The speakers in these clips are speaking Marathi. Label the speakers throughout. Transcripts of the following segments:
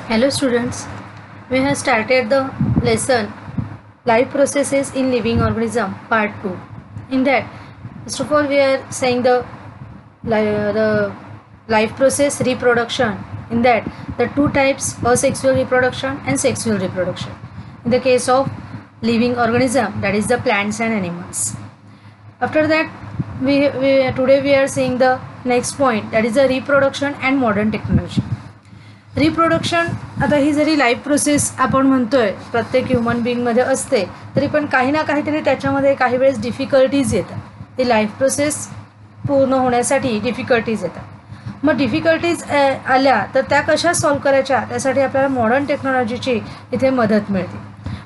Speaker 1: Hello students, we have started the lesson Life Processes in Living Organism Part 2. In that, first of all we are saying the life process reproduction. In that, the two types, asexual reproduction and sexual reproduction. In the case of living organism, that is the plants and animals. After that, today we are seeing the next point, that is the reproduction and modern technology. Reproduction आता ही जरी लाईफ प्रोसेस आपण म्हणतोय प्रत्येक ह्युमन बिईंगमध्ये असते, तरी पण काही ना काहीतरी त्याच्यामध्ये काही वेळेस डिफिकल्टीज येतात. ती लाईफ प्रोसेस पूर्ण होण्यासाठी डिफिकल्टीज येतात. मग डिफिकल्टीज आल्या तर त्या कशा सॉल्व्ह करायच्या, त्यासाठी आपल्याला मॉडर्न टेक्नॉलॉजीची इथे मदत मिळते.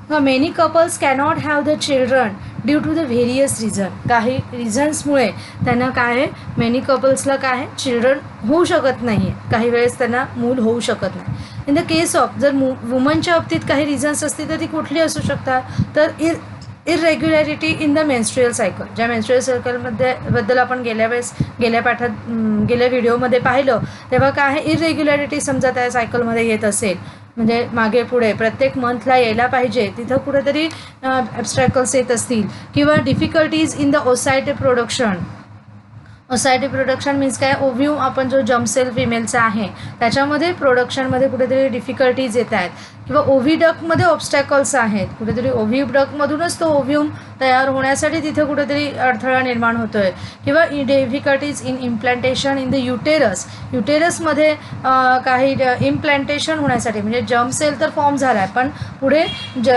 Speaker 1: मग many couples cannot have the children due to the various reason. काही रिझन्समुळे त्यांना काय आहे, मेनी कपल्सला काय आहे, चिल्ड्रन होऊ शकत नाही आहे. काही वेळेस त्यांना मूल होऊ शकत नाही. इन द केस ऑफ जर वुमनच्या बाबतीत काही रिझन्स असतील तर ती कुठली असू शकतात, तर इरेग्युलॅरिटी इन द मेन्स्ट्रुअल सायकल. ज्या मेन्स्ट्रुअल सायकलमध्ये बद्दल आपण गेल्या गेल्या व्हिडिओमध्ये पाहिलं, तेव्हा काय आहे, इरेग्युलॅरिटी समजा त्या सायकलमध्ये येत असेल, म्हणजे मागे पुढे प्रत्येक मंथला यायला पाहिजे तिथं कुठेतरी ॲब्स्ट्रॅकल्स येत असतील, किंवा difficulties in the oocyte production. Oocyte production means काय, ओव्ह्यूम आपण जो जम्पसेल फिमेलचा आहे त्याच्यामध्ये प्रोडक्शनमध्ये कुठेतरी डिफिकल्टीज येत आहेत, किंवा ओव्हिडक्टमध्ये ऑब्स्टॅकल्स आहेत. कुठेतरी ओव्हिडक्टमधूनच तो ओव्ह्यूम तयार होण्यासाठी तिथे कुठेतरी अडथळा निर्माण होतो आहे, किंवा difficulties in implantation in the uterus. युटेरसमध्ये काही इम्प्लांटेशन होण्यासाठी, म्हणजे जम्पसेल तर फॉर्म झाला आहे, पण पुढे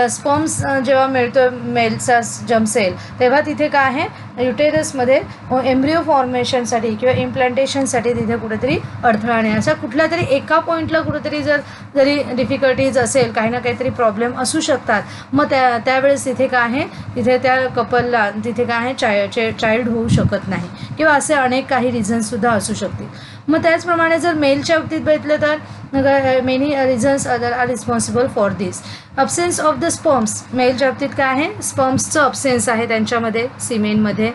Speaker 1: स्पर्म्स जेव्हा मिळतो मेलचा जम्पसेल, तेव्हा तिथे काय आहे, युटेरसमध्ये एम्ब्रिओ फॉर्मेशनसाठी किंवा इम्प्लांटेशनसाठी तिथे कुठेतरी अडथळा नाही. अशा कुठल्या तरी एका पॉईंटला कुठेतरी जरी डिफिकल्टीज असेल, काही ना काहीतरी प्रॉब्लेम असू शकतात. मग त्यावेळेस तिथे काय आहे, तिथे त्या कपलला तिथे काय आहे, चाइल्ड होऊ शकत नाही, किंवा असे अनेक काही रिझन्ससुद्धा असू शकतील. मग त्याचप्रमाणे जर मेलच्या बाबतीत बघितलं तर many reasons other are responsible for this. Absence of the sperms. मेलच्या बाबतीत काय आहे, स्पर्म्सचं अब्सेन्स आहे त्यांच्यामध्ये, सिमेनमध्ये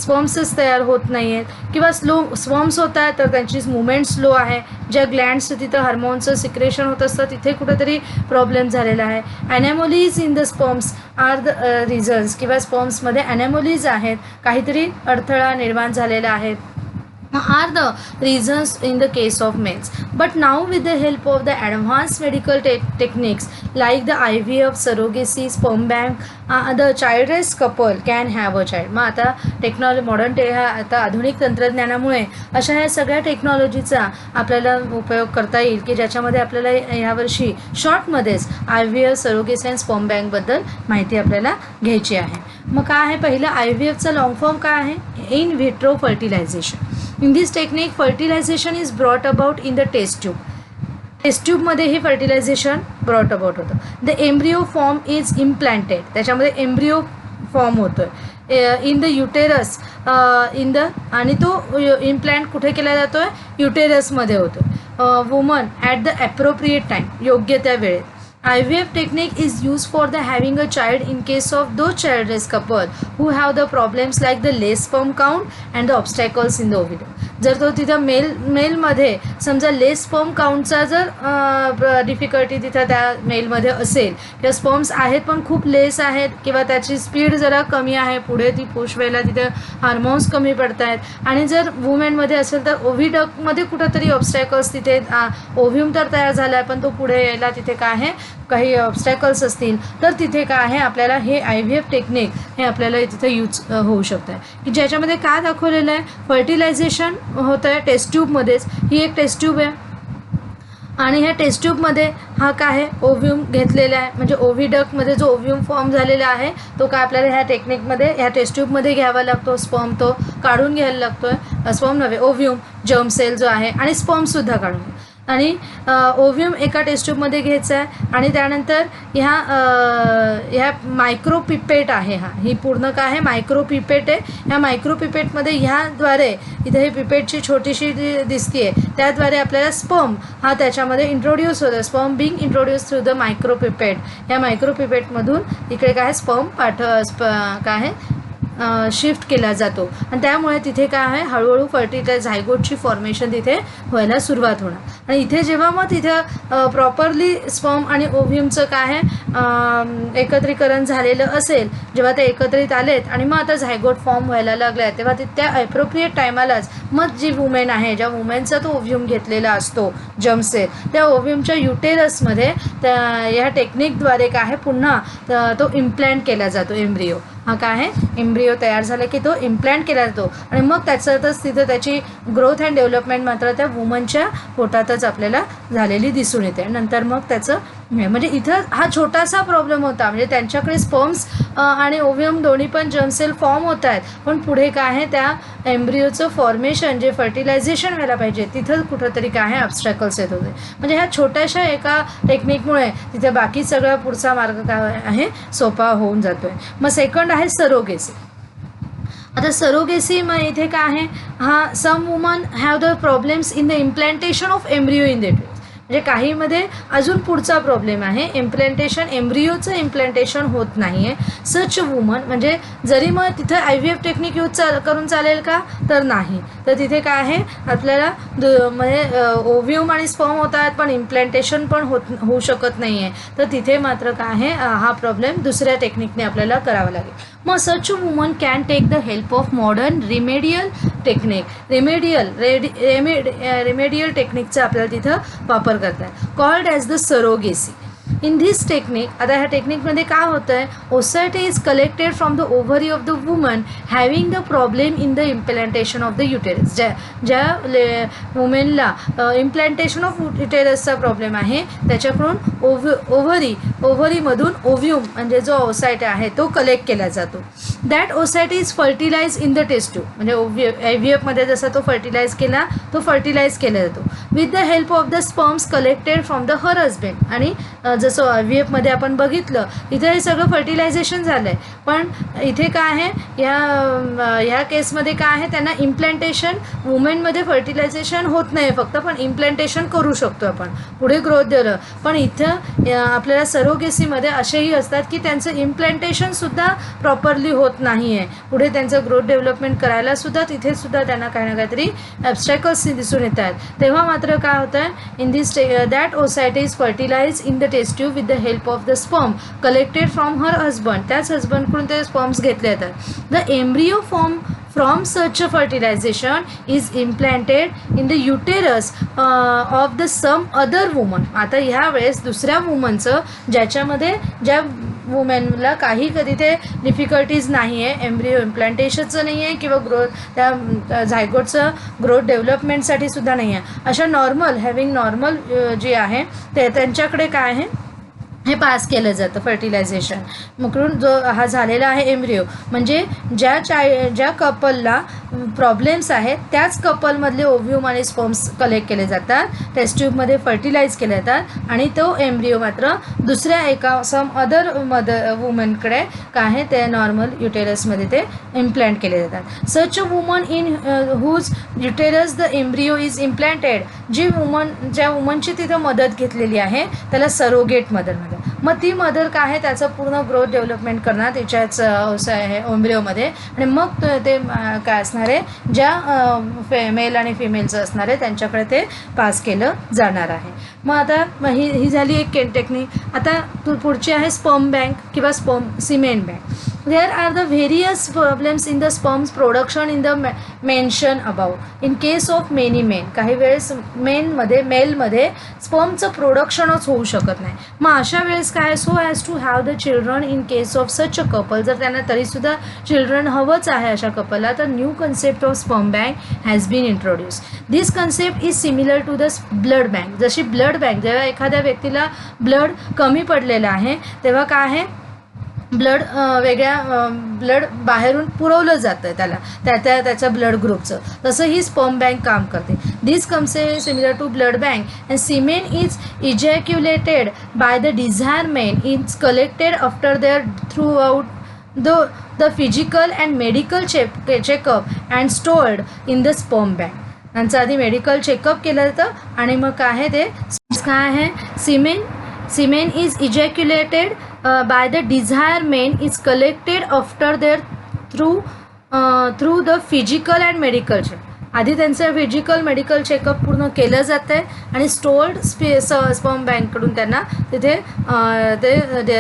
Speaker 1: स्पर्म्सच तयार होत नाही आहेत, किंवा स्पर्म्स होत आहेत तर त्यांची मुवमेंट स्लो आहे. ज्या ग्लँड्स तिथं हार्मोनचं सिक्रेशन होत असतं तिथे कुठेतरी प्रॉब्लेम झालेला आहे. Anomalies in the sperms are the reasons, किंवा स्पर्म्समध्ये ॲनॅमोलीज आहेत, काहीतरी अडथळा निर्माण झालेला आहे, are the reasons in the case of males. But now with the help of the advanced medical techniques like the IVF, surrogacy, sperm bank, the childless couple can have a child. मग आता मॉडर्न आता आधुनिक तंत्रज्ञानामुळे अशा ह्या सगळ्या टेक्नॉलॉजीचा आपल्याला उपयोग करता येईल, की ज्याच्यामध्ये आपल्याला ह्यावर्षी शॉर्टमध्येच IVF, सरोगेसी आणि स्पर्म बँकबद्दल माहिती आपल्याला घ्यायची आहे. मग काय आहे, पहिलं IVFचा लॉंग फॉर्म काय आहे, in vitro fertilization. In this technique, fertilization is brought about in the test tube. Test ट्यूबमध्ये हे फर्टिलायझेशन ब्रॉट अबाउट होतं. The embryo form is implanted. त्याच्यामध्ये एम्ब्रिओ फॉर्म होतो आहे इन द युटेरस आणि तो इम्प्लांट कुठे केला जातो आहे, युटेरसमध्ये होतो. Woman at the appropriate time, योग्य त्या वेळेत. IVF technique is used for the having a child in case of those childless couple who have the problems like the less sperm count and the obstacles in the ovidum. जर तो तिथं मेलमध्ये समजा लेस स्पर्म काउंटचा जर डिफिकल्टी तिथं त्या मेलमध्ये असेल, किंवा स्पर्म्स आहेत पण खूप लेस आहेत, किंवा त्याची स्पीड जरा कमी आहे, पुढे ती पुश व्हायला तिथे हार्मोन्स कमी पडत आहेत, आणि जर वुमेनमध्ये असेल तर ओव्हिडक्टमध्ये कुठंतरी ऑब्स्टॅकल्स, तिथे ओव्ह्यूम तर तयार झाला आहे पण तो पुढे यायला तिथे काय आहे, काही ऑब्स्टॅकल्स असतील, तर तिथे काय आहे, आपल्याला हे IVF टेक्निक हे आपल्याला तिथे यूज होऊ शकतं आहे, की ज्याच्यामध्ये काय दाखवलेलं आहे, फर्टिलायझेशन होतं आहे टेस्ट ट्यूबमध्येच. ही एक टेस्ट ट्यूब आहे, आणि ह्या टेस्ट ट्यूबमध्ये हा काय आहे, ओव्ह्यूम घेतलेला आहे, म्हणजे ओव्हिडक्टमध्ये जो ओव्ह्यूम फॉर्म झालेला आहे तो काय आपल्याला ह्या टेक्निकमध्ये ह्या टेस्ट ट्यूबमध्ये घ्यावा लागतो. स्पर्म तो काढून घ्यायला लागतो आहे, स्पर्म नव्हे ओव्ह्यूम, जर्म सेल जो आहे, आणि स्पर्मसुद्धा काढून, आणि ओव्ह्यूम एका टेस्ट ट्यूबमध्ये घ्यायचा आहे. आणि त्यानंतर ह्या मायक्रोपिपेट आहे, ही पूर्ण काय आहे, मायक्रोपिपेट आहे. ह्या मायक्रोपिपेटमध्ये ह्याद्वारे इथे ही पिपेटची छोटीशी दिसते आहे, त्याद्वारे आपल्याला स्पर्म हा त्याच्यामध्ये इंट्रोड्यूस होतो. Sperm being introduce through the micropipette. ह्या मायक्रोपिपेटमधून इकडे काय स्पर्म काय आहे, शिफ्ट केला जातो आणि त्यामुळे तिथे काय आहे हळूहळू फर्टिलाइज झायगोटची फॉर्मेशन तिथे व्हायला सुरुवात होणार आणि इथे जेव्हा मग तिथे प्रॉपरली स्पर्म आणि ओव्ह्यूमचं काय आहे एकत्रीकरण झालेलं असेल, जेव्हा ते एकत्रित आलेत आणि मग आता झायगोट फॉर्म व्हायला लागला आहे तेव्हा त्या ॲप्रोप्रिएट टायमालाच मग जी वुमेन आहे, ज्या वुमेनचा तो ओव्ह्यूम घेतलेला असतो जर्मसेल, त्या ओव्ह्यूमच्या युटेरसमध्ये त्या ह्या टेक्निकद्वारे काय आहे पुन्हा तो इम्प्लॅन्ट केला जातो एम्ब्रिओ. हा काय आहे एम्ब्रिओ तयार झाला की तो इम्प्लॅन्ट केला जातो आणि मग त्याच्यातच तिथं त्याची ग्रोथ अँड डेव्हलपमेंट मात्र त्या वुमनच्या पोटातच आपल्याला झालेली दिसून येते. नंतर मग त्याचं म्हणजे इथं हा छोटासा प्रॉब्लेम होता, म्हणजे त्यांच्याकडे स्पर्म्स आणि ओव्ह्यूम दोन्ही पण जर्मसेल फॉर्म होत आहेत, पण पुढे काय आहे त्या एम्ब्रिओचं फॉर्मेशन जे फर्टिलायझेशन व्हायला पाहिजे तिथं कुठंतरी काय आहे ऑब्स्टॅकल्स येत होते. म्हणजे ह्या छोट्याशा एका टेक्निकमुळे तिथे बाकी सगळा पुढचा मार्ग काय आहे सोपा होऊन जातो आहे. मग सेकंड आहे सरोगेसी. आता सरोगेसी मग इथे काय आहे हा some woman have the problems in the implantation of embryo in the uterus. म्हणजे काहीमध्ये अजून पुढचा प्रॉब्लेम आहे इम्प्लांटेशन एम्ब्रिओचं इम्प्लांटेशन होत नाही आहे. सच वुमन म्हणजे जरी मग तिथं IVF टेक्निक यूज करून चालेल का तर नाही, तर तिथे काय आहे आपल्याला म्हणजे ओव्ह्यूम आणि स्पर्म होतात पण इम्प्लांटेशन पण होऊ शकत नाही आहे, तर तिथे मात्र काय आहे हा प्रॉब्लेम दुसऱ्या टेक्निकने आपल्याला करावा लागेल. मग such woman can take the help of modern remedial technique. Remedial टेक्निकचा आपल्याला तिथं वापर करतात called as the surrogacy. In this technique, आता ह्या टेक्निकमध्ये काय होतं आहे oocyte is collected from the ovary of the woman having the problem in the implantation of the uterus. ज्या वुमेनला इम्प्लांटेशन ऑफ युटेरसचा प्रॉब्लेम आहे त्याच्याकडून ओव्हरीमधून ओव्ह्यूम म्हणजे जो ओसायटी आहे तो कलेक्ट केला जातो. That oocyte is fertilize in the test tube. म्हणजे IVFमध्ये जसा तो फर्टिलाइज केला जातो with the help of the sperms collected from the her husband. आणि जसं IVFमध्ये आपण बघितलं इथे हे सगळं फर्टिलायझेशन झालं आहे, पण इथे काय आहे ह्या केसमध्ये काय आहे त्यांना इम्प्लांटेशन वुमेनमध्ये फर्टिलायझेशन होत नाही फक्त, पण इम्प्लांटेशन करू शकतो आपण पुढे ग्रोथ दिलं. पण इथं आपल्याला सरोगेसीमध्ये असेही असतात की त्यांचं इम्प्लांटेशनसुद्धा प्रॉपरली होत नाही आहे, पुढे त्यांचं ग्रोथ डेव्हलपमेंट करायला सुद्धा तिथेसुद्धा त्यांना काही ना काहीतरी ॲब्स्टॅकल्स दिसून येत आहेत. तेव्हा मात्र काय होतं आहे in this that oocyte is fertilize in the test tube with the help of the sperm collected from her husband. त्याच हजबंडकडून ते स्पर्म्स घेतले जातात. The embryo form from such a fertilization is implanted in the uterus of the some other woman. आता ह्या वेळेस दुसऱ्या वुमनचं ज्या वुमेनला काही कधी ते डिफिकल्टीज नाही आहे एम्ब्रिओ इम्प्लांटेशनचं नाही आहे किंवा ग्रोथ त्या झायगोटचं ग्रोथ डेव्हलपमेंटसाठी सुद्धा नाही आहे, अशा नॉर्मल हॅव्हिंग नॉर्मल जी आहे ते त्यांच्याकडे काय आहे हे पास केलं जातं फर्टिलायझेशन. म्हणून जो हा झालेला आहे एम्ब्रिओ म्हणजे ज्या कपलला प्रॉब्लेम्स आहेत त्याच कपलमधले ओव्ह्यूम आणि स्पर्म्स कलेक्ट केले जातात, टेस्ट ट्यूबमध्ये फर्टिलाइज केले जातात आणि तो एम्ब्रिओ मात्र दुसऱ्या एका सम अदर वुमनकडे काय आहे ते नॉर्मल युटेरसमध्ये ते इम्प्लांट केले जातात. Such a woman in whose uterus the embryo is implanted. ज्या वुमनची तिथं मदत घेतलेली आहे त्याला सरोगेट मदर म्हणतात. मग ती मदर काय आहे त्याचं पूर्ण ग्रोथ डेव्हलपमेंट करणार त्याच्याच आहे एम्ब्रिओमध्ये आणि मग ते काय असणार आहे ज्या मेल आणि फिमेलचं असणार आहे त्यांच्याकडे ते पास केलं जाणार आहे. मग आता ही झाली एक टेक्निक. आता पुढची आहे स्पर्म बँक किंवा semen bank. There are the various problems in the sperms production in the mention about. In case of many men, काही वेळेस मेलमध्ये स्पर्मचं प्रोडक्शनच होऊ शकत नाही. मग अशा वेळेस काय so as to have the children in case of such a couple, जर त्यांना तरीसुद्धा चिल्ड्रन हवंच आहे अशा कपलला तर new concept of sperm bank has been introduce. This concept is similar to the blood bank. जशी ब्लड बँक जेव्हा एखाद्या व्यक्तीला ब्लड कमी पडलेलं आहे तेव्हा काय आहे ब्लड बाहेरून पुरवलं जातं त्याच्या ब्लड ग्रुपचं, तसं ही स्पर्म बँक काम करते. This concept similar to blood bank and semen is ejaculated by the desire men is collected after there throughout the physical and medical checkup and stored in the sperm bank. त्यांचं आधी मेडिकल चेकअप केलं जातं आणि मग काय आहे ते काय आहे semen is ejaculated by the desired man is collected after their through the physical and medical check. आधी त्यांचं फिजिकल मेडिकल चेकअप पूर्ण केलं जातं आहे आणि स्टोर्ड स्पर्म बँककडून त्यांना तिथे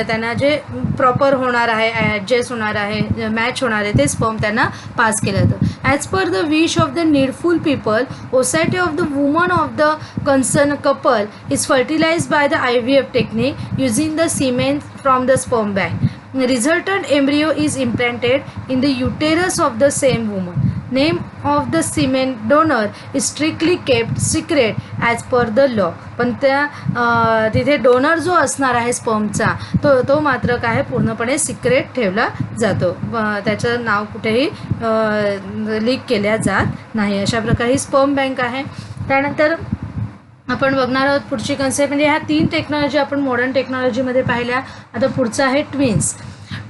Speaker 1: त्यांना जे प्रॉपर होणार आहे, ॲडजस्ट होणार आहे, मॅच होणार आहे ते स्पर्म त्यांना पास केलं जातं. As per the wish of the needful people, oocyte of the woman of the concern couple is fertilized by the IVF technique using the semen from the sperm bank. Resultant embryo is implanted in the uterus of the same woman. Name of the semen donor is strictly kept secret as per the law. पण त्या तिथे डोनर जो असणार आहे स्पर्मचा तो मात्र काय पूर्णपणे सिक्रेट ठेवला जातो. त्याचं नाव कुठेही लीक केल्या जात नाही. अशा प्रकारे ही स्पर्म बँक आहे. त्यानंतर आपण बघणार आहोत पुढची कन्सेप्ट, म्हणजे ह्या 3 टेक्नॉलॉजी आपण मॉडर्न टेक्नॉलॉजीमध्ये पाहिल्या. आता पुढचं आहे twins.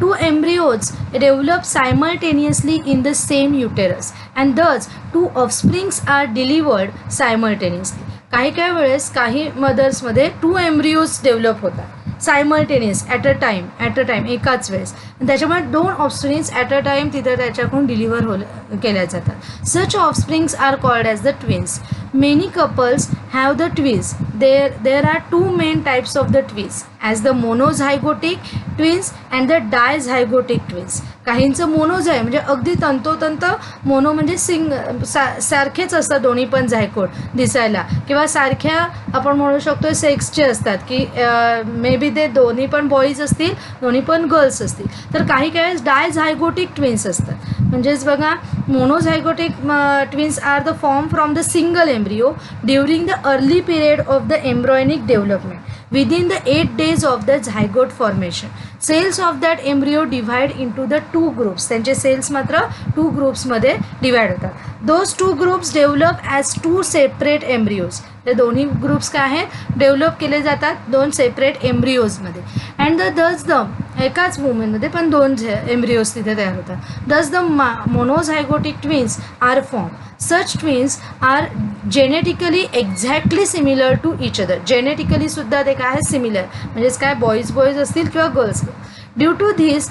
Speaker 1: 2 embryos develop simultaneously in the same uterus and thus 2 offsprings are delivered simultaneously. काही वेळेस काही मदर्समध्ये 2 embryos डेव्हलप होतात सायमल्टेनियस ॲट अ टाईम एकाच वेळेस. त्याच्यामुळे 2 ऑफस्प्रिंग्स ॲट अ टाईम तिथे त्याच्याकडून डिलिव्हर केल्या जातात. Such offsprings are called as the twins. Many couples have the twins. There are 2 main types of the twins, as the monozygotic twins and the dizygotic twins. काहींचं Monoj आहे म्हणजे अगदी तंतोतंत मोनो म्हणजे सारखेच असतात दोन्ही पण झायकोट दिसायला, किंवा सारख्या आपण म्हणू शकतो सेक्सचे असतात की मे बी ते दोन्ही पण बॉईज असतील दोन्ही पण गर्ल्स असतील. तर काही वेळेस डायझायगोटिक ट्विन्स असतात. म्हणजेच बघा, monozygotic twins are the form from the single embryo during the early period of the embryonic development within the 8 days of the zygote formation. Cells of that embryo divide into the 2 groups. त्यांचे सेल्स मात्र 2 ग्रुप्समध्ये डिवाइड होतात. Those 2 groups develop as 2 separate embryos. ते दोन्ही ग्रुप्स काय आहेत डेव्हलप केले जातात 2 सेपरेट एम्ब्रियोजमध्ये. अँड दस द एकाच वुमनमध्ये पण 2 एम्ब्रियोज तिथे तयार होतात. Thus the monozygotic twins are form. Such twins are genetically exactly similar to each other. Genetically सुद्धा ते काय आहे सिमिलर, म्हणजेच काय बॉईज असतील किंवा girls. Due to this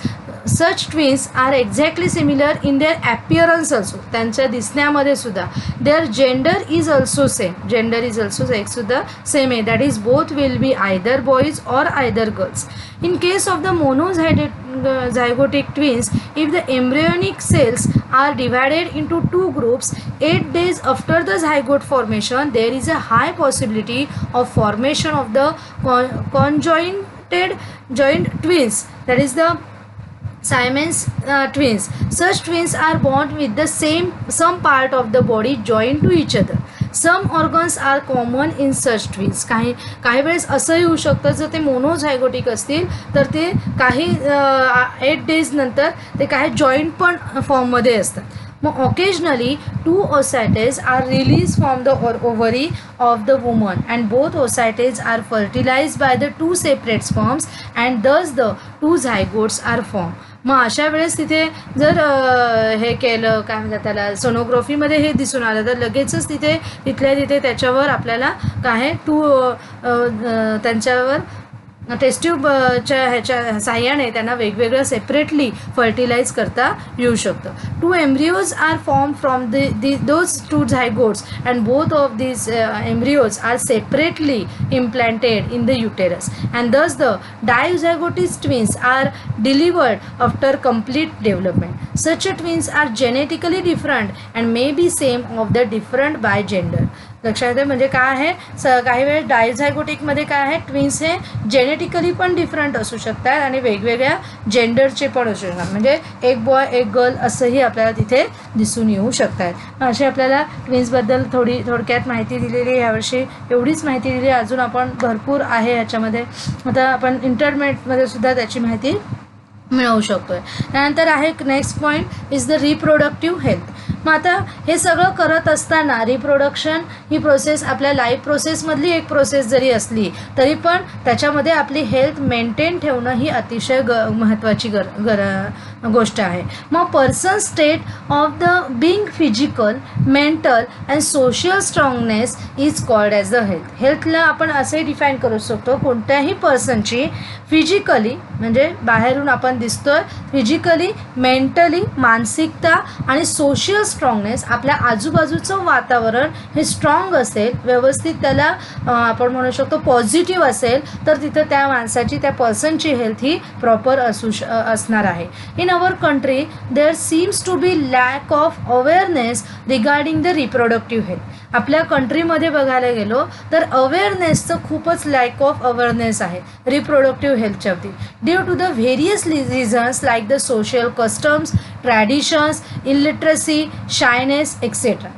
Speaker 1: such twins are exactly similar in their appearance also. त्यांच्या दिसण्यामध्ये सुद्धा. Their gender is also same. Gender is also सेक्ससुद्धा सेम आहे. That is both will be either boys or either girls. In case of the monozygotic twins, if the embryonic cells are divided into 2 groups 8 days after the zygote formation, there is a high possibility of formation of the joint twins, that is the Siamese twins. Such twins are born with the some part of the body joined to each other. Some organs are common in such twins. काही वेळेस असंही होऊ शकतं जर ते मोनोझायगोटिक असतील तर ते काही 8 डेज नंतर ते काही जॉईंट पण फॉर्ममध्ये असतात. मग occasionally 2 oocytes are release from the ovary of the woman and both oocytes are fertilized by the 2 separate sperms and thus the 2 zygotes are form. मग अशा वेळेस तिथे जर हे केलं काय म्हणतात त्याला सोनोग्राफीमध्ये हे दिसून आलं तर लगेचच तिथल्या तिथे त्याच्यावर आपल्याला काय त्यांच्यावर टेस्ट ट्यूबच्या ह्याच्या साह्याने त्यांना वेगवेगळं सेपरेटली फर्टिलाइज करता येऊ शकतं. 2 embryos are form from those 2 zygotes and both of these embryos are separately implanted in the uterus and thus the dizygotic twins are delivered after complete development. Such twins are genetically different and may be same of the different by gender. लक्षात आहे म्हणजे काय आहे काही वेळेस डायझायगोटिकमध्ये काय आहे ट्विन्स हे जेनेटिकली पण डिफरंट असू शकतात आणि वेगवेगळ्या जेंडरचे पण असू शकतात. म्हणजे एक बॉय एक गर्ल असंही आपल्याला तिथे दिसून येऊ शकतात. अशी आपल्याला ट्विन्सबद्दल थोडक्यात माहिती दिलेली यावर्षी एवढीच माहिती दिली. अजून आपण भरपूर आहे ह्याच्यामध्ये. आता आपण इंटरनेटमध्ये सुद्धा त्याची माहिती मिळवू शकतो आहे. त्यानंतर आहे next point is the reproductive health. मग आता हे सगळं करत असताना रिप्रोडक्शन ही प्रोसेस आपल्या लाईफ प्रोसेसमधली एक प्रोसेस जरी असली तरी पण त्याच्यामध्ये आपली हेल्थ मेंटेन ठेवणं ही अतिशय महत्त्वाची गोष्ट आहे. मग person state of the being physical, mental and social strongness is called as the health. हेल्थला आपण असे डिफाईन करू शकतो, कोणत्याही पर्सनची फिजिकली म्हणजे बाहेरून आपण दिसतोय, फिजिकली, मेंटली मानसिकता आणि सोशल स्ट्रॉंगनेस, आपल्या आजूबाजूचं वातावरण हे स्ट्रॉंग असेल, व्यवस्थित त्याला आपण म्हणू शकतो पॉझिटिव्ह असेल, तर तिथं त्या माणसाची, त्या पर्सनची हेल्थ ही प्रॉपर असणार आहे. In our country there seems to be lack of awareness regarding the reproductive health. आपल्या कंट्रीमध्ये बघायला गेलो तर अवेअरनेसचं खूपच लॅक ऑफ अवेअरनेस आहे रिप्रोडक्टिव्ह हेल्थच्या बाबतीत, due to the various reasons like the social customs, traditions, illiteracy, shyness etcetera.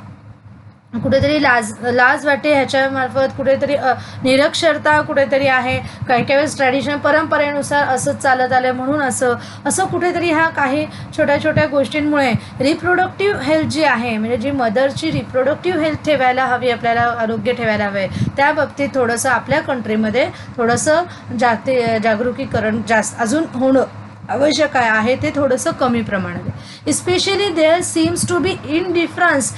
Speaker 1: कुठेतरी लाज वाटते ह्याच्यामार्फत, कुठेतरी निरक्षरता कुठेतरी आहे, काही काही वेळेस ट्रॅडिशनल परंपरेनुसार असंच चालत आलं म्हणून असं कुठेतरी ह्या काही छोट्या छोट्या गोष्टींमुळे रिप्रोडक्टिव्ह हेल्थ जी आहे, म्हणजे जी मदरची रिप्रोडक्टिव्ह हेल्थ ठेवायला हवी, आपल्याला आरोग्य ठेवायला हवे, त्या बाबतीत थोडंसं आपल्या कंट्रीमध्ये थोडंसं जागरूकीकरण जास्त अजून होणं आवश्यक आहे, ते थोडंसं कमी प्रमाणात आहे. Especially there seems to be indifference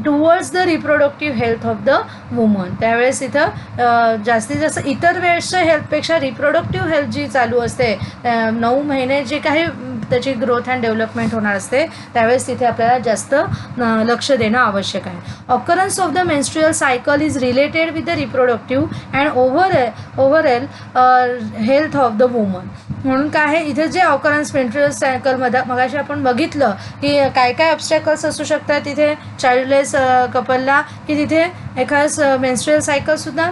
Speaker 1: towards the reproductive health of the woman. त्यावेळेस इथं जास्तीत जास्त इतर वेळेसच्या हेल्थपेक्षा रिप्रोडक्टिव्ह हेल्थ जी चालू असते, 9 महिने जे काही त्याची ग्रोथ अँड डेव्हलपमेंट होणार असते, त्यावेळेस तिथे आपल्याला जास्त लक्ष देणं आवश्यक आहे. Occurrence of the menstrual cycle is related with the reproductive and overall health of the woman. म्हणून काय आहे, इथे जे ऑकरन्स मेन्स्ट्रुअल सायकलमध्ये मगाशी आपण बघितलं की काय काय ऑब्स्टॅकल्स असू शकतात तिथे चाइल्डलेस कपलला, की तिथे एखादं मेन्स्ट्रुअल सायकलसुद्धा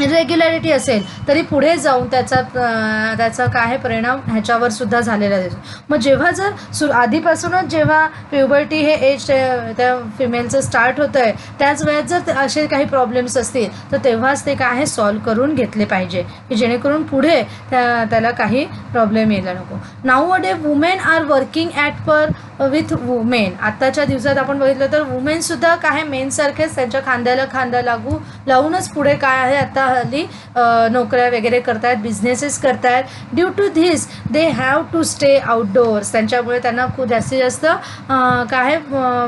Speaker 1: इरेग्युलॅरिटी असेल तरी पुढे जाऊन त्याचा काय परिणाम ह्याच्यावर सुद्धा झालेला दिसतो. मग जेव्हा जर आधीपासूनच जेव्हा प्युबर्टी हे एज त्या फिमेलचं स्टार्ट होतं आहे, त्याच वेळेत जर असे काही प्रॉब्लेम्स असतील तर तेव्हाच ते काय आहे सॉल्व्ह करून घेतले पाहिजे, की जेणेकरून पुढे त्याला काही प्रॉब्लेम यायला नको. Now a day women are working at par with women. आत्ताच्या दिवसात आपण बघितलं तर वुमेनसुद्धा काय मेनसारखेच त्यांच्या खांद्याला खांदा लावूनच पुढे काय आहे आता हल्ली नोकऱ्या वगैरे करतायत, बिझनेसेस करतायत. Due to this they have to stay outdoors. त्यांच्यामुळे त्यांना खूप जास्तीत जास्त काय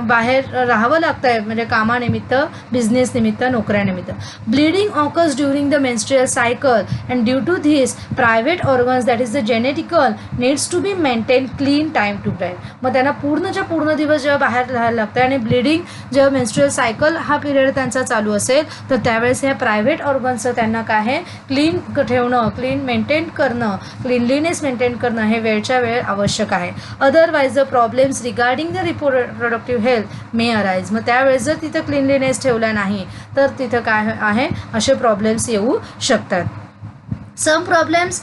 Speaker 1: बाहेर राहावं लागतं आहे, म्हणजे कामानिमित्त, बिझनेस निमित्त, नोकऱ्यानिमित्त. Bleeding occurs during the menstrual cycle and due to this private organs that is the genetical needs to be maintain clean time to time. मग त्यांना पूर्णच्या पूर्ण दिवस जेव्हा बाहेर राहायला लागतं आणि ब्लिडिंग जेव्हा मेन्स्ट्रुअल सायकल हा पिरियड त्यांचा चालू असेल तर त्यावेळेस ह्या प्रायव्हेट ऑर्गन्सचं त्यांना काय आहे क्लीन ठेवणं, क्लीन मेंटेन करणं, क्लीनलीनेस मेंटेन करणं हे वेळच्या वेळ आवश्यक आहे. Otherwise the problems regarding the reproductive health may arise. मग त्यावेळेस जर तिथं क्लीनलीनेस ठेवला नाही तर तिथं काय आहे असे प्रॉब्लेम्स येऊ शकतात. Some problems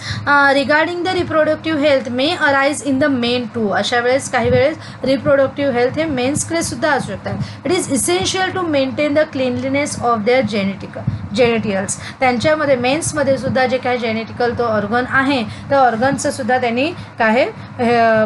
Speaker 1: regarding the reproductive health may arise in the men too. अशा वेळेस काही वेळेस रिप्रोडक्टिव्ह हेल्थ हे मेन्सकडे सुद्धा असू शकतात. It is essential to maintain the cleanliness of their genitals. त्यांच्यामध्ये मेन्समध्ये सुद्धा जे काही जेनेटिकल तो ऑर्गन आहे त्या ऑर्गनचं सुद्धा त्यांनी काय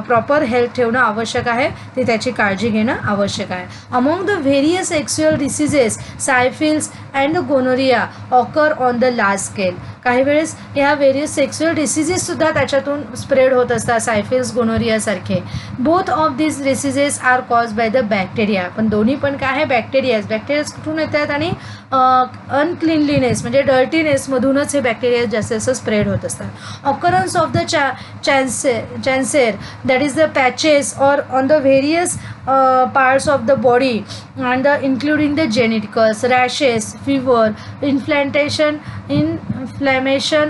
Speaker 1: प्रॉपर हेल्थ ठेवणं आवश्यक आहे, ते त्याची काळजी घेणं आवश्यक आहे. Among the various sexual diseases syphilis and gonorrhoea occur on the large scale. काही वेळेस ह्या व्हेरियस सेक्शुअल डिसीजेससुद्धा त्याच्यातून स्प्रेड होत असतात, सायफिल्स, गोनोरियासारखे. Both of this diseases are cause by the bacteria. पण दोन्ही पण काय आहे बॅक्टेरियाज कुठून येतात आणि अनक्लीनलीनेस म्हणजे डर्टीनेसमधूनच हे बॅक्टेरिया जास्त जास्त स्प्रेड होत असतात. Occurrence of the chancre that is the patches or on the various parts of the body and including the genitals, rashes, fever, inflammation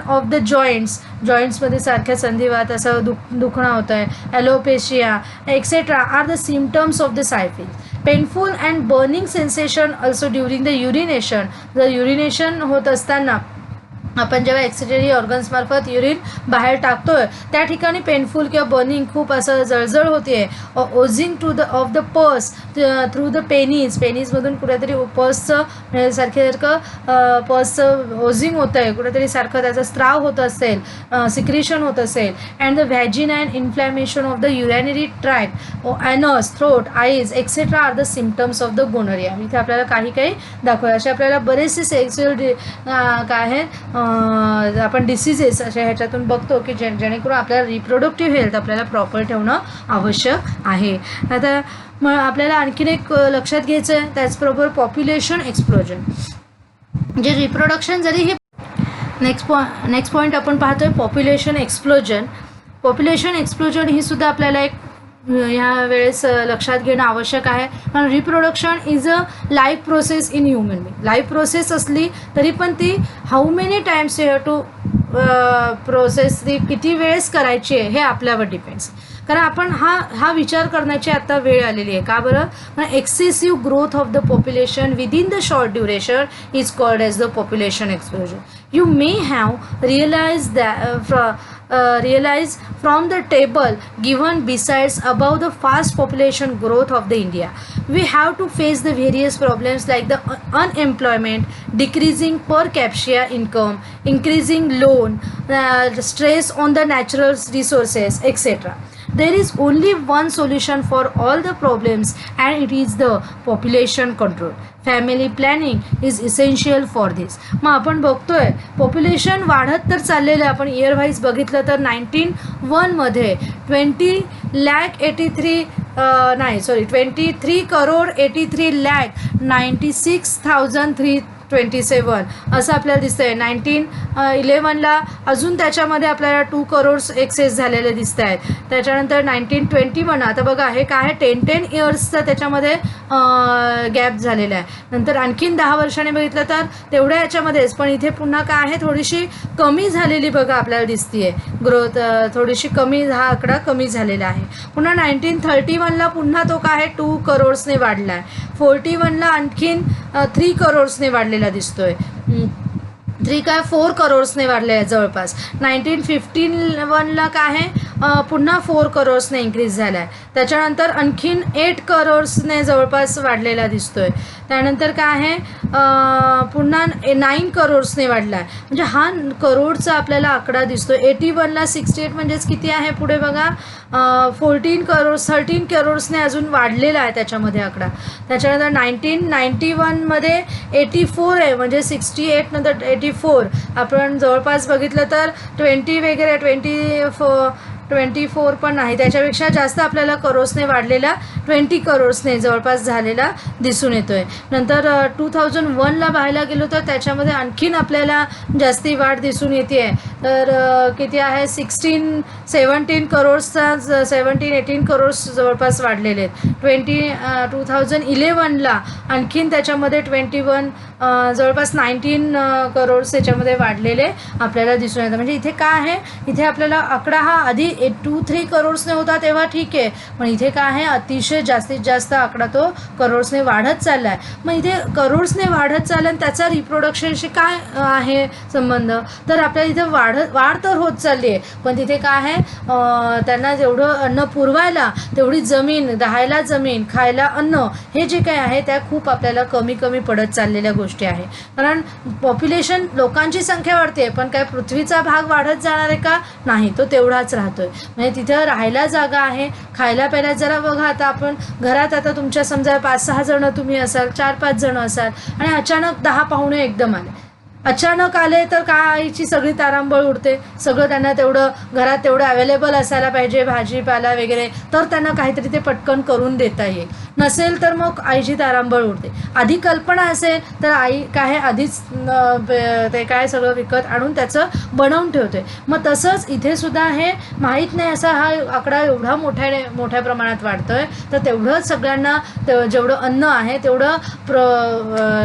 Speaker 1: of the joints मध्ये सारख्या संधिवात असं दुखणं होतं आहे, alopecia etcetera are the symptoms of the syphilis. Painful and burning sensation also during the urination. जर युरिनेशन होत असताना आपण जेव्हा एक्सिटरी ऑर्गन्समार्फत युरिन बाहेर टाकतोय त्या ठिकाणी पेनफुल किंवा बर्निंग खूप असं जळजळ होते. Oozing of the pus through the पेनीजमधून कुठेतरी पर्सचं सारखं पर्सचं ओझिंग होतं आहे, कुठेतरी सारखं त्याचा स्त्राव होत असेल, सिक्रेशन होत असेल. And the vagina and inflammation of the urinary tract, anus, throat, eyes etcetera are the symptoms of the gonorrhoea. इथे आपल्याला काही दाखवलं. असे आपल्याला बरेचसे सेक्शुअल काय आहेत आपण डिसीजेस अशा ह्याच्यातून बघतो की जेणेकरून आपल्याला रिप्रोडक्टिव्ह हेल्थ आपल्याला प्रॉपर ठेवणं आवश्यक आहे. आता मग आपल्याला आणखीन एक लक्षात घ्यायचं आहे, त्याचबरोबर पॉप्युलेशन एक्सप्लोजन. जे रिप्रोडक्शन जरी हे नेक्स्ट पॉईंट आपण पाहतोय पॉप्युलेशन एक्सप्लोजन. पॉप्युलेशन एक्सप्लोजन ही सुद्धा आपल्याला एक ह्या वेळेस लक्षात घेणं आवश्यक आहे, कारण reproduction is a life process in human being. Life process असली तरी पण ती how many times you have to process ती किती वेळेस करायची आहे हे आपल्यावर डिपेंड्स. कारण आपण हा विचार करण्याची आता वेळ आलेली आहे. का बरं? कारण excessive growth of the population within the short duration is called as the population explosion. You may have realized from the table given besides above the fast population growth of the India, we have to face the various problems like the unemployment, decreasing per capita income, increasing loan, stress on the natural resources, etc. There is only one solution for all the problems, and it is the population control. Family planning is essential for this. मग आपण बघतोय पॉप्युलेशन वाढत तर चाललेलं आहे. आपण इयर वाईज बघितलं तर 1901मध्ये 23 करोड 83 लॅक 96,327 असं आपल्याला दिसतं आहे. 1911ला अजून त्याच्यामध्ये आपल्याला 2 करोड्स एक्सेस झालेले दिसत आहेत. त्याच्यानंतर 1920 म्हणा, आता बघा हे काय आहे 10 इयर्सचा त्याच्यामध्ये गॅप झालेला आहे. नंतर आणखीन 10 वर्षांनी बघितलं तर तेवढ्या याच्यामध्येच, पण इथे पुन्हा काय आहे थोडीशी कमी झालेली बघा आपल्याला दिसतीये ग्रोथ, थोडीशी कमी, हा आकडा कमी झालेला आहे. पुन्हा 1931ला पुन्हा तो काय आहे 2 करोड्सने वाढला आहे. 41ला आणखीन 3 करोड्सने वाढलेला दिसतोय. 4 करोड्सने वाढले आहे जवळपास. 1951ला काय आहे पुन्हा 4 करोड्सने इन्क्रीज झाला आहे. त्याच्यानंतर आणखीन 8 करोड्सने जवळपास वाढलेला दिसतोय. त्यानंतर काय आहे पुन्हा 9 करोड्सने वाढला आहे. म्हणजे हा करोडचा आपल्याला आकडा दिसतोय. 81ला 68 म्हणजेच किती आहे पुढे बघा 13 करोड्सने अजून वाढलेला आहे त्याच्यामध्ये आकडा. त्याच्यानंतर 1991मध्ये 84 आहे, म्हणजे 68 नंतर 84 आपण जवळपास बघितलं तर 20 वगैरे 24 पण नाही, त्याच्यापेक्षा जास्त आपल्याला करोड्सने वाढलेला 20 करोड्सने जवळपास झालेला दिसून येतोय. नंतर 2001ला पाहायला गेलो तर त्याच्यामध्ये आणखीन आपल्याला जास्ती वाढ दिसून येते. तर किती आहे 17 करोड्सचा 17-18 करोड्स जवळपास वाढलेले आहेत. 2011ला आणखीन त्याच्यामध्ये 21 जवळपास 19 करोड्स त्याच्यामध्ये वाढलेले आपल्याला दिसून येतं. म्हणजे इथे काय आहे, इथे आपल्याला आकडा हा आधी 2-3 करोड्सने होता तेव्हा ठीक आहे, पण इथे काय आहे अतिशय जास्तीत जास्त आकडा तो करोड्सने वाढत चालला आहे. मग इथे करोड्सने वाढत चालला आणि त्याचा रिप्रोडक्शनशी काय आहे संबंध, तर आपल्याला इथे वाढ तर होत चालली आहे, पण तिथे काय आहे त्यांना जेवढं अन्न पुरवायला तेवढी जमीन, राहायला जमीन, खायला अन्न, हे जे काय आहे त्या खूप आपल्याला कमी पडत चाललेल्या गोष्टी आहे. कारण पॉप्युलेशन, लोकांची संख्या वाढते, पण काय पृथ्वीचा भाग वाढत जाणार आहे का? नाही, तो तेवढाच राहतोय. म्हणजे तिथं राहायला जागा आहे, खायला प्यायला जरा बघा. आता आपण घरात आता तुमच्या समजा 5-6 जण तुम्ही असाल, 4-5 जण असाल आणि अचानक 10 पाहुणे एकदम आले. अचानक आले तर काय आईची सगळी तारांबळ उडते. सगळं त्यांना तेवढं घरात तेवढं अवेलेबल असायला पाहिजे, भाजीपाला वगैरे, तर त्यांना काहीतरी ते पटकन करून देता येईल. नसेल तर मग आईची तारांबळ उडते. आधी कल्पना असेल तर आई काय आधीच ते काय सगळं विकत आणून त्याचं बनवून ठेवते. मग तसंच इथे सुद्धा हे माहीत नाही असा हा आकडा एवढा मोठ्या प्रमाणात वाढतोय. तर तेवढं सगळ्यांना जेवढं अन्न आहे तेवढं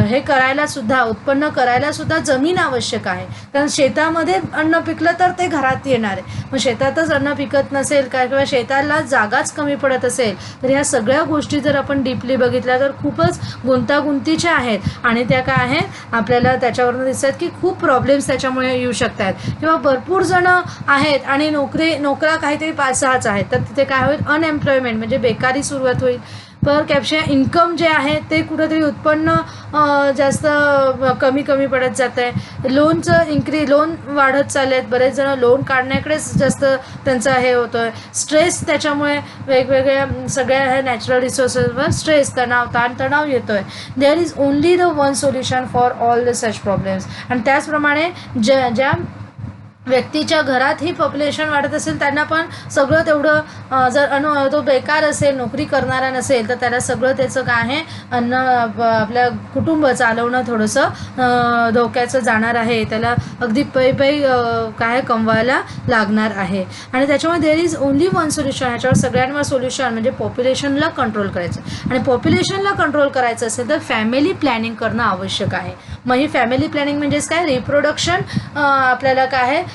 Speaker 1: हे करायला सुद्धा, उत्पन्न करायला सुद्धा जमीन आवश्यक आहे. कारण शेतामध्ये अन्न पिकलं तर ते घरात येणार आहे. मग शेतातच अन्न पिकत नसेल काय, किंवा शेताला जागाच कमी पडत असेल, तर ह्या सगळ्या गोष्टी जर आपण डीपली बघितल्या तर खूपच गुंतागुंतीच्या आहेत. आणि त्या काय आहेत आपल्याला त्याच्यावरून दिसतात की खूप प्रॉब्लेम्स त्याच्यामुळे येऊ शकतात. किंवा भरपूर जण आहेत आणि नोकऱ्या काहीतरी 5-6च आहेत, तर तिथे काय होईल अनएम्प्लॉयमेंट म्हणजे बेकारी सुरुवात होईल. पर कॅप्शन इन्कम जे आहे ते कुठंतरी उत्पन्न जास्त कमी पडत जात आहे. लोनचं लोन वाढत चालले आहेत. बरेच जण लोन काढण्याकडेच जास्त त्यांचा हे होतो आहे. स्ट्रेस त्याच्यामुळे वेगवेगळ्या सगळ्या ह्या नॅचरल रिसोर्सेसवर स्ट्रेस, ताणतणाव येतो आहे. There is only the one solution for all the such problems. आणि त्याचप्रमाणे ज्या व्यक्तीच्या घरात ही पॉप्युलेशन वाढत असेल त्यांना पण सगळं तेवढं जर तो बेकार असेल, नोकरी करणारा नसेल, तर त्याला सगळं त्याचं काय आहे आपल्या कुटुंब चालवणं थोडंसं धोक्याचं जाणार आहे. त्याला अगदी पै काय कमवायला लागणार आहे. आणि त्याच्यामुळे there is only one solution. ह्याच्यावर सगळ्यांवर सोल्युशन म्हणजे पॉप्युलेशनला कंट्रोल करायचं. आणि पॉप्युलेशनला कंट्रोल करायचं असेल तर फॅमिली प्लॅनिंग करणं आवश्यक आहे. मग ही फॅमिली प्लॅनिंग म्हणजेच काय, रिप्रोडक्शन आपल्याला काय आहे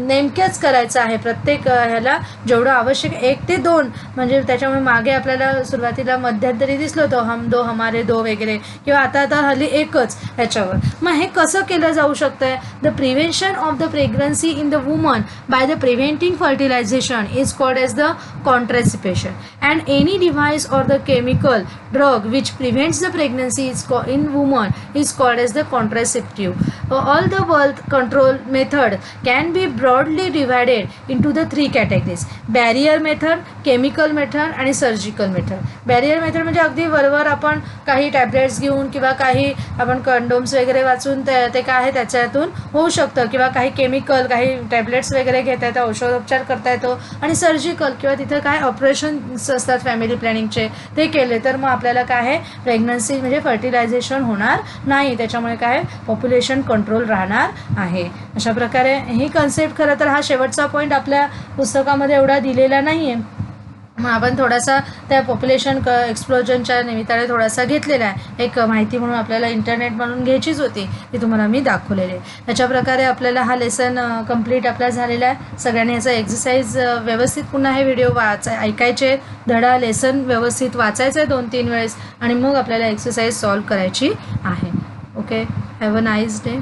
Speaker 1: नेमकेच करायचं आहे. प्रत्येक ह्याला जेवढं आवश्यक 1 ते 2 म्हणजे त्याच्यामुळे मागे आपल्याला सुरुवातीला मध्यंतरी दिसलं होतं हम दो हमारे दो वगैरे, किंवा आता हल्ली एकच ह्याच्यावर. मग हे कसं केलं जाऊ शकतं? The prevention of the pregnancy in the woman by the preventing fertilisation is called as the contraception. And any device or the chemical drug which prevents the pregnancy in woman is called as the contraceptive. All the birth control method can be broadly divided into the 3 categories: barrier method, chemical method आणि surgical method. barrier method म्हणजे अगदी वरवर आपण काही टॅबलेट्स घेऊन किंवा काही आपण कंडोम्स वगैरे वाचून ते काय आहे त्याच्यातून होऊ शकतं, किंवा काही केमिकल, काही टॅबलेट्स वगैरे घेता येतं, औषधोपचार करता येतो. आणि सर्जिकल किंवा तिथं काय ऑपरेशन्स असतात फॅमिली प्लॅनिंगचे, ते केले तर मग आपल्याला काय आहे प्रेग्नन्सी म्हणजे फर्टिलायझेशन होणार नाही. त्याच्यामुळे काय पॉप्युलेशन कंट्रोल राहणार आहे. अशा प्रकारे ही कन्सेप्ट खरं तर हा शेवटचा पॉईंट आपल्या पुस्तकामध्ये एवढा दिलेला नाही आहे. मग आपण थोडासा त्या पॉप्युलेशन एक्सप्लोजनच्या निमित्ताने थोडासा घेतलेला आहे. एक माहिती म्हणून आपल्याला इंटरनेट म्हणून घ्यायचीच होती, ती तुम्हाला मी दाखवलेली आहे. अशा प्रकारे आपल्याला हा लेसन कंप्लीट आपला झालेला आहे. सगळ्यांनी याचा एक्सरसाइज व्यवस्थित पुन्हा हे व्हिडिओ ऐकायचे, धडा लेसन व्यवस्थित वाचायचं आहे 2-3 वेळेस, आणि मग आपल्याला एक्सरसाइज सॉल्व करायची आहे. Okay, have a nice day.